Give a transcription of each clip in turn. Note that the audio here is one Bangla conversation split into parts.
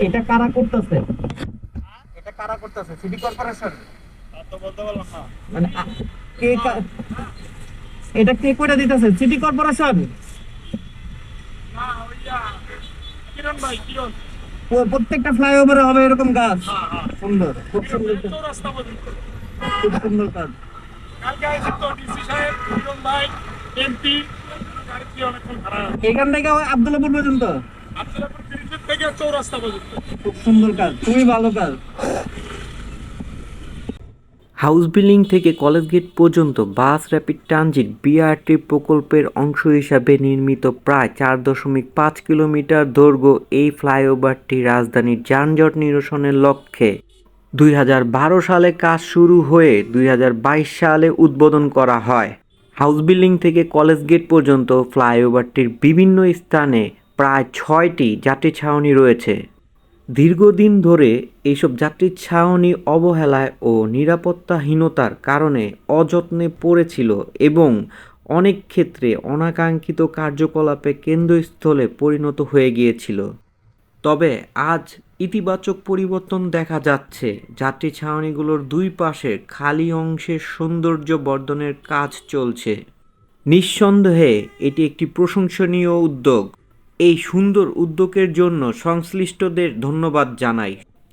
এটা কারা করতেছে? এটা কারা করতেছে? City corporation. তো বলতে পারলাম না। মানে এটা কে করে দিতেছে? City corporation? না, কিরণ ভাই, কিরণ। প্রত্যেকটা ফ্লাইওভারে হবে এরকম কাজ? হ্যাঁ, হ্যাঁ। সুন্দর, খুব সুন্দর, চৌরাস্তা পর্যন্ত। খুব সুন্দর কাজ। কালকে আইসি তো ডিসি সাহেব, কিরণ ভাই, এমপি, গাড়িতে অনেকক্ষণ ভাড়া। এখান থেকে আব্দুল্লাপুর পর্যন্ত? আব্দুল্লাহপুর ব্রিজের থেকে চৌরাস্তা পর্যন্ত। খুব সুন্দর কাজ, খুবই ভালো কাজ। হাউস বিল্ডিং থেকে কলেজ গেট পর্যন্ত বাস র্যাপিড ট্রানজিট বিআরটি প্রকল্পের অংশ হিসাবে নির্মিত প্রায় 4.5 কিলোমিটার দৈর্ঘ্য এই ফ্লাইওভারটি রাজধানীর যানজট নিরসনের লক্ষ্যে 2012 সালে কাজ শুরু হয়ে 2022 সালে উদ্বোধন করা হয়। হাউস বিল্ডিং থেকে কলেজ গেট পর্যন্ত ফ্লাইওভারটির বিভিন্ন স্থানে প্রায় 6টি যাত্রী ছাউনি রয়েছে। দীর্ঘদিন ধরে এইসব যাত্রীর ছাউনি অবহেলায় ও নিরাপত্তাহীনতার কারণে অযত্নে পড়েছিল এবং অনেক ক্ষেত্রে অনাকাঙ্ক্ষিত কার্যকলাপে কেন্দ্রস্থলে পরিণত হয়ে গিয়েছিল। তবে আজ ইতিবাচক পরিবর্তন দেখা যাচ্ছে। যাত্রী ছাউনিগুলোর দুই পাশের খালি অংশের সৌন্দর্য বর্ধনের কাজ চলছে। নিঃসন্দেহে এটি একটি প্রশংসনীয় উদ্যোগ। এই সুন্দর উদ্যোগের জন্য সংশ্লিষ্টদের ধন্যবাদ জানাই।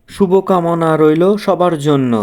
শুভকামনা রইল সবার জন্য।